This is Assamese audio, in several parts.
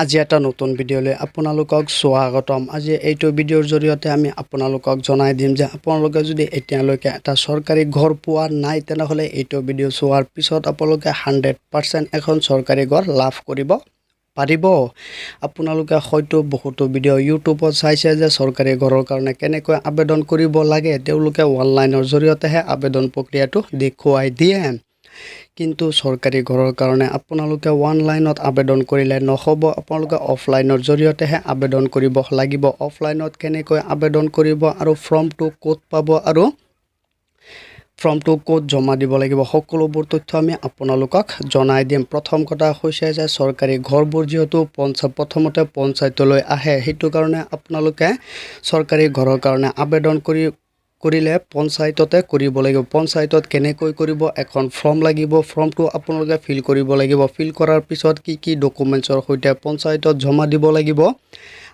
আজি এটা নতুন ভিডিঅ'লৈ আপোনালোকক স্বাগতম। আজি এইটো ভিডিঅ'ৰ জৰিয়তে আমি আপোনালোকক জনাই দিম যে আপোনালোকে যদি এতিয়ালৈকে এটা চৰকাৰী ঘৰ পোৱা নাই তেনেহ'লে এইটো ভিডিঅ' চোৱাৰ পিছত আপোনালোকে 100% এখন চৰকাৰী ঘৰ লাভ কৰিব পাৰিব। আপোনালোকে হয়তো বহুতো ভিডিঅ' ইউটিউবত চাইছে যে চৰকাৰী ঘৰৰ কাৰণে কেনেকৈ আবেদন কৰিব লাগে, তেওঁলোকে অনলাইনৰ জৰিয়তেহে আবেদন প্ৰক্ৰিয়াটো দেখুৱাই দিয়ে। কিন্তু চৰকাৰী ঘৰৰ কাৰণে আপোনালোকে অনলাইনত আবেদন কৰিলে নহ'ব, আপোনালোকে অফলাইনৰ জৰিয়তেহে আবেদন কৰিব লাগিব। অফলাইনত কেনেকৈ আবেদন কৰিব আৰু ফৰ্মটো ক'ত পাব আৰু ফৰ্মটো ক'ত জমা দিব লাগিব সকলোবোৰ তথ্য আমি আপোনালোকক জনাই দিম। প্ৰথম কথা হৈছে যে চৰকাৰী ঘৰবোৰ যিহেতু প্ৰথমতে পঞ্চায়তলৈ আহে, সেইটো কাৰণে আপোনালোকে চৰকাৰী ঘৰৰ কাৰণে আবেদন কৰিলে পঞ্চায়ততে কৰিব লাগিব। পঞ্চায়তত কেনেকৈ কৰিব, এখন ফৰ্ম লাগিব, ফৰ্মটো আপোনালোকে ফিল কৰিব লাগিব। ফিল কৰাৰ পিছত কি ডকুমেণ্টছৰ সৈতে পঞ্চায়তত জমা দিব লাগিব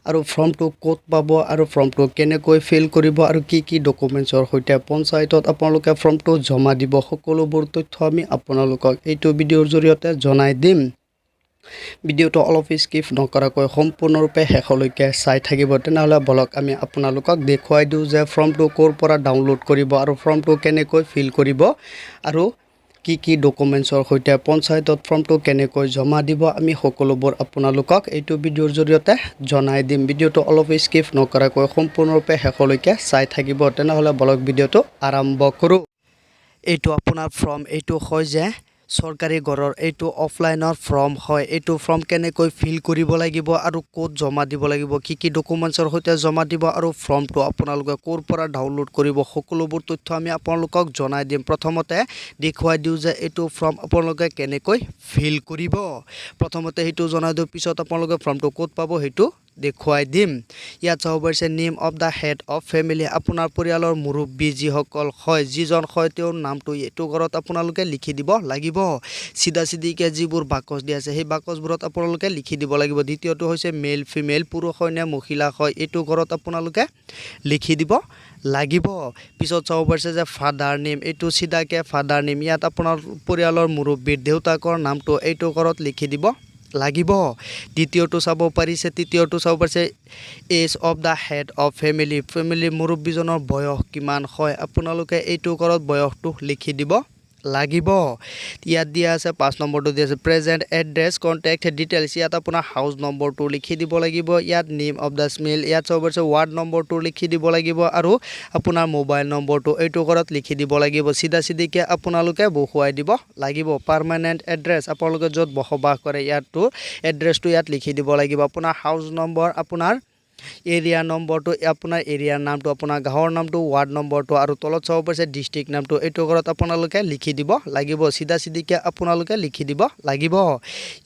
আৰু ফৰ্মটো ক'ত পাব আৰু ফৰ্মটো কেনেকৈ ফিল কৰিব আৰু কি ডকুমেণ্টছৰ সৈতে পঞ্চায়তত আপোনালোকে ফৰ্মটো জমা দিব সকলোবোৰ তথ্য আমি আপোনালোকক এইটো ভিডিঅ'ৰ জৰিয়তে জনাই দিম। ভিডিঅ'টো অলপ স্কিপ নকৰাকৈ সম্পূৰ্ণৰূপে শেষলৈকে চাই থাকিব। তেনেহ'লে বলক আমি আপোনালোকক দেখুৱাই দিওঁ যে ফৰ্মটো ক'ৰ পৰা ডাউনলোড কৰিব আৰু ফৰ্মটো কেনেকৈ ফিল কৰিব আৰু কি ডকুমেণ্টছৰ সৈতে পঞ্চায়তত ফৰ্মটো কেনেকৈ জমা দিব আমি সকলোবোৰ আপোনালোকক এইটো ভিডিঅ'ৰ জৰিয়তে জনাই দিম। ভিডিঅ'টো অলপ স্কিপ নকৰাকৈ সম্পূৰ্ণৰূপে শেষলৈকে চাই থাকিব। তেনেহ'লে বলক ভিডিঅ'টো আৰম্ভ কৰোঁ। এইটো আপোনাৰ ফৰ্ম, এইটো হয় যে চৰকাৰী ঘৰৰ এইটো অফলাইনৰ ফৰ্ম হয়। এইটো ফৰ্ম কেনেকৈ ফিল কৰিব লাগিব আৰু ক'ত জমা দিব লাগিব, কি ডকুমেণ্টছৰ সৈতে জমা দিব আৰু ফৰ্মটো আপোনালোকে ক'ৰ পৰা ডাউনলোড কৰিব সকলোবোৰ তথ্য আমি আপোনালোকক জনাই দিম। প্ৰথমতে দেখুৱাই দিওঁ যে এইটো ফৰ্ম আপোনালোকে কেনেকৈ ফিল কৰিব। প্ৰথমতে সেইটো জনাই দিওঁ, পিছত আপোনালোকে ফৰ্মটো ক'ত পাব সেইটো দেখুৱাই দিম। ইয়াত চাব পাৰিছে name of the head of family, আপোনাৰ পৰিয়ালৰ মুৰব্বী যিসকল হয়, যিজন হয় তেওঁৰ নামটো এইটো ঘৰত আপোনালোকে লিখি দিব লাগিব। চিধাকে যিবোৰ বাকচ দিয়া আছে সেই বাকচবোৰত আপোনালোকে লিখি দিব লাগিব। দ্বিতীয়টো হৈছে মেল ফিমেল, পুৰুষ হয় নে মহিলা হয় এইটো ঘৰত আপোনালোকে লিখি দিব লাগিব। পিছত চাব পাৰিছে যে ফাদাৰ নেম, এইটো চিধাকে ফাদাৰ নেম, ইয়াত আপোনাৰ পৰিয়ালৰ মুৰব্বীৰ দেউতাকৰ নামটো এইটো ঘৰত লিখি দিব লাগিব। তৃতীয়টো চাব পাৰিছে age of the head of family মুৰব্বীজনৰ বয়স কিমান হয় আপোনালোকে এইটো ঘৰত বয়সটো লিখি দিব লাগিব। ইয়াত দিয়া আছে 5 নম্বৰটো দিয়া আছে প্ৰেজেণ্ট এড্ৰেছ কণ্টেক্ট ডিটেইলছ, ইয়াত আপোনাৰ হাউচ নম্বৰটো লিখি দিব লাগিব। ইয়াত নেম অফ দ্য স্মেল, ইয়াত চাব পাৰিছে ৱাৰ্ড নম্বৰটো লিখি দিব লাগিব আৰু আপোনাৰ মোবাইল নম্বৰটো এইটো ঘৰত লিখি দিব লাগিব। চিধাকে আপোনালোকে বহুৱাই দিব লাগিব। পাৰ্মানেণ্ট এড্ৰেছ, আপোনালোকে য'ত বসবাস কৰে ইয়াতো এড্ৰেছটো ইয়াত লিখি দিব লাগিব। আপোনাৰ হাউচ নম্বৰ, আপোনাৰ এৰিয়া নম্বৰটো, আপোনাৰ এৰিয়াৰ নামটো, আপোনাৰ গাঁৱৰ নামটো, ৱাৰ্ড নম্বৰটো আৰু তলত চাব পাৰিছে ডিষ্ট্ৰিক্ট নামটো এইটো ঘৰত আপোনালোকে লিখি দিব লাগিব। চিধাকে আপোনালোকে লিখি দিব লাগিব।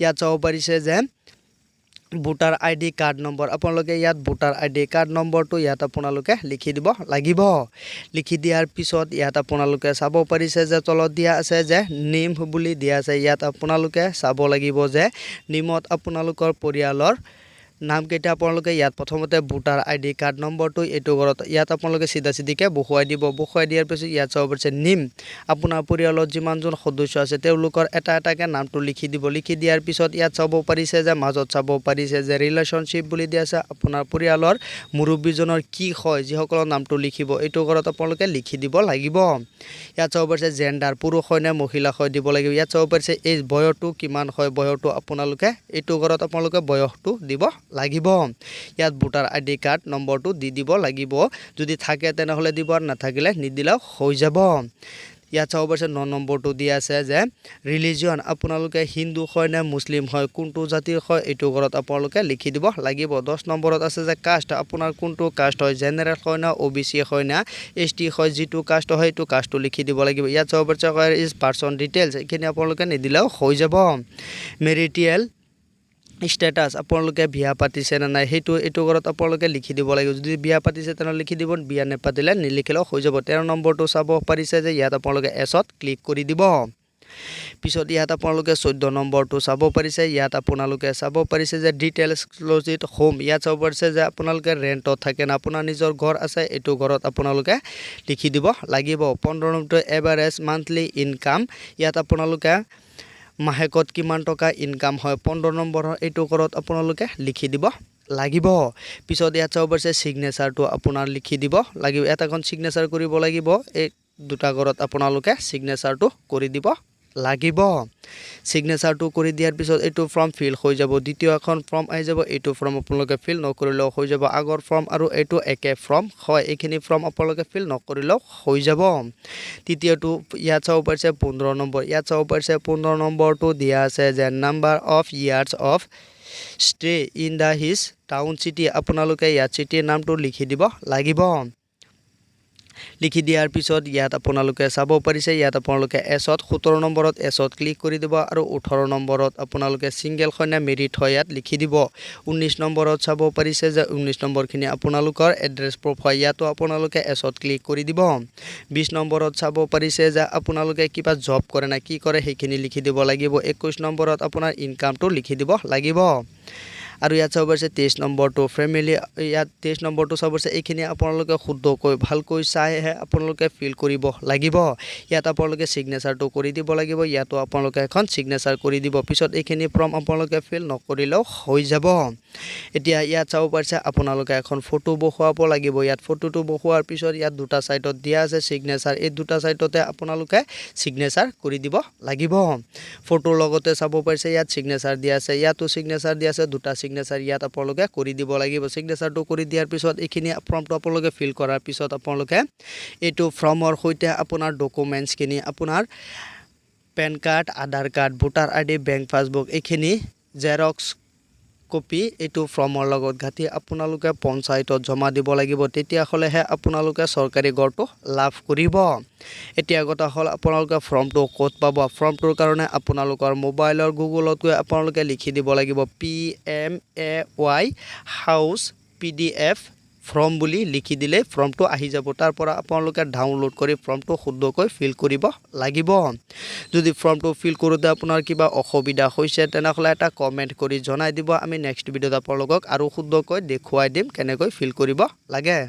ইয়াত চাব পাৰিছে যে ভোটাৰ ID কাৰ্ড নম্বৰ, আপোনালোকে ইয়াত ভোটাৰ ID কাৰ্ড নম্বৰটো ইয়াত আপোনালোকে লিখি দিব লাগিব। লিখি দিয়াৰ পিছত ইয়াত আপোনালোকে চাব পাৰিছে যে তলত দিয়া আছে যে নেম বুলি দিয়া আছে, ইয়াত আপোনালোকে চাব লাগিব যে নেমত আপোনালোকৰ পৰিয়ালৰ নামকেইটা আপোনালোকে ইয়াত প্ৰথমতে ভোটাৰ ID কাৰ্ড নম্বৰটো এইটো ঘৰত ইয়াত আপোনালোকে চিধাকে বহুৱাই দিব। বহুৱাই দিয়াৰ পিছত ইয়াত চাব পাৰিছে নেম, আপোনাৰ পৰিয়ালত যিমানজন সদস্য আছে তেওঁলোকৰ এটাকে নামটো লিখি দিব। লিখি দিয়াৰ পিছত ইয়াত চাব পাৰিছে যে মাজত চাব পাৰিছে যে ৰিলেশ্যনশ্বিপ বুলি দিয়া আছে, আপোনাৰ পৰিয়ালৰ মুৰব্বীজনৰ কি হয় যিসকলৰ নামটো লিখিব এইটো ঘৰত আপোনালোকে লিখি দিব লাগিব। ইয়াত চাব পাৰিছে জেণ্ডাৰ, পুৰুষ হয় নে মহিলা হয় দিব লাগিব। ইয়াত চাব পাৰিছে এই বয়সটো কিমান হয়, বয়সটো আপোনালোকে এইটো ঘৰত আপোনালোকে বয়সটো দিব লাগিব। ইয়াত ভোটাৰ ID কাৰ্ড নম্বৰটো দি দিব লাগিব, যদি থাকে তেনেহ'লে দিব আৰু নাথাকিলে নিদিলেও হৈ যাব। ইয়াত চাব পাৰিছে 9 নম্বৰটো দিয়া আছে যে ৰিলিজিয়ন, আপোনালোকে হিন্দু হয় নে মুছলিম হয়, কোনটো জাতিৰ হয় এইটো ঘৰত আপোনালোকে লিখি দিব লাগিব। 10 নম্বৰত আছে যে কাষ্ট, আপোনাৰ কোনটো কাষ্ট হয়, জেনেৰেল হয় না OBC হয় না ST হয়, যিটো কাষ্ট হয় সেইটো কাষ্টটো লিখি দিব লাগিব। ইয়াত চাব পাৰিছে ইজ পাৰ্চন ডিটেইলছ, এইখিনি আপোনালোকে নিদিলেও হৈ যাব। মেৰিটিয়েল ষ্টেটাছ, আপোনালোকে বিয়া পাতিছে নে নাই সেইটো এইটো ঘৰত আপোনালোকে লিখি দিব লাগিব। যদি বিয়া পাতিছে তেনেহ'লে লিখি দিব, বিয়া নেপাতিলে নিলিখিলেও হৈ যাব। 13 নম্বৰটো চাব পাৰিছে যে ইয়াত আপোনালোকে এছত ক্লিক কৰি দিব। পিছত ইয়াত আপোনালোকে 14 নম্বৰটো চাব পাৰিছে, ইয়াত আপোনালোকে চাব পাৰিছে যে ডিটেইলছ ক্ল'জিট হোম, ইয়াত চাব পাৰিছে যে আপোনালোকে ৰেণ্টত থাকে না আপোনাৰ নিজৰ ঘৰ আছে এইটো ঘৰত আপোনালোকে লিখি দিব লাগিব। 15 নম্বৰটো এভাৰেজ মান্থলি ইনকাম, ইয়াত আপোনালোকে মাহেকত কিমান টকা ইনকাম হয় 15 নম্বৰৰ এইটো ঘৰত আপোনালোকে লিখি দিব লাগিব পিছত ইয়াত চাব পাৰিছে সিগনেচাৰটো আপোনাৰ লিখি দিব লাগিব এটাখন সিগনেচাৰ কৰিব লাগিব এই দুটা ঘৰত আপোনালোকে সিগনেচাৰটো কৰি দিব লাগিব সিগনেচাৰটো কৰি দিয়াৰ পিছত এইটো ফৰ্ম ফিল হৈ যাব দ্বিতীয় এখন ফৰ্ম আহি যাব এইটো ফৰ্ম আপোনালোকে ফিল নকৰিলেও হৈ যাব আগৰ ফৰ্ম আৰু এইটো একে ফৰ্ম হয় এইখিনি ফৰ্ম আপোনালোকে ফিল নকৰিলেও হৈ যাব তৃতীয়টো ইয়াত চাব পাৰিছে 15 নম্বৰ ইয়াত চাব পাৰিছে 15 নম্বৰটো দিয়া আছে যে number of years of stay in the his town city আপোনালোকে ইয়াত সিটিৰ নামটো লিখি দিব লাগিব লিখি দিয়াৰ পিছত ইয়াত আপোনালোকে চাব পাৰিছে ইয়াত আপোনালোকে এছত 17 নম্বৰত এছত ক্লিক কৰি দিব আৰু 18 নম্বৰত আপোনালোকে সিঙ্গেল খনে মেৰিট হয় ইয়াত লিখি দিব 19 নম্বৰত চাব পাৰিছে যে 19 নম্বৰখিনি আপোনালোকৰ এড্ৰেছ প্ৰুফ হয় ইয়াতো আপোনালোকে এছত ক্লিক কৰি দিব 20 নম্বৰত চাব পাৰিছে যে আপোনালোকে কিবা জব কৰে না কি কৰে সেইখিনি লিখি দিব লাগিব 21 নম্বৰত আপোনাৰ ইনকামটো লিখি দিব লাগিব আৰু ইয়াত চাব পাৰিছে 23 নম্বৰটো ফ্যামিলি ইয়াত 23 নম্বৰটো চাব পাৰিছে এইখিনি আপোনালোকে শুদ্ধকৈ ভালকৈ চাইহে আপোনালোকে ফিল কৰিব লাগিব ইয়াত আপোনালোকে সিগনেচাৰটো কৰি দিব লাগিব ইয়াতো আপোনালোকে এখন সিগনেচাৰ কৰি দিব পিছত এইখিনি ফৰ্ম আপোনালোকে ফিল নকৰিলেও হৈ যাব এতিয়া ইয়াত চাব পাৰিছে আপোনালোকে এখন ফটো বহাব লাগিব ইয়াত ফটোটো বহোৱাৰ পিছত ইয়াত দুটা সাইডত দিয়া আছে সিগনেচাৰ এই দুটা সাইডতে আপোনালোকে সিগনেচাৰ কৰি দিব লাগিব ফটোৰ লগতে চাব পাৰিছে ইয়াত সিগনেচাৰ দিয়া আছে ইয়াতো সিগনেচাৰ দিয়া আছে দুটা সিগনেচাৰ ইয়াত আপোনালোকে কৰি দিব লাগিব সিগনেচাৰটো কৰি দিয়াৰ পিছত এইখিনি ফৰ্মটো আপোনালোকে ফিল কৰাৰ পিছত আপোনালোকে এইটো ফৰ্মৰ সৈতে আপোনাৰ ডকুমেন্টছ খিনি আপোনাৰ PAN card Aadhaar card voter ID bank passbook এইখিনি জেৰক্স কপি এইটো ফৰ্মৰ লগত গাঁঠি আপোনালোকে পঞ্চায়তত জমা দিব লাগিব তেতিয়া হলেহে আপোনালোকে চৰকাৰী ঘৰটো লাভ কৰিব এতিয়া কথা হল আপোনালোকে ফৰ্মটো ক'ত পাব ফৰ্মটোৰ কাৰণে আপোনালোকৰ মোবাইলৰ গুগলত গৈ আপোনালোকে লিখি দিব লাগিব PMAY হাউস PDF ফৰ্ম বুলি লিখি দিলে ফৰ্মটো আহি যাব তাৰ পৰা আপোনালোকে ডাউনলোড কৰি ফৰ্মটো শুদ্ধকৈ ফিল কৰিব লাগিব যদি ফৰ্মটো ফিল কৰোতে আপোনাৰ কিবা অসুবিধা হৈছে তেনেহলে এটা কমেন্ট কৰি জনাই দিব আমি নেক্সট ভিডিঅ'ত আপোনালোকক আৰু শুদ্ধকৈ দেখুৱাই দিম কেনেকৈ ফিল কৰিব লাগে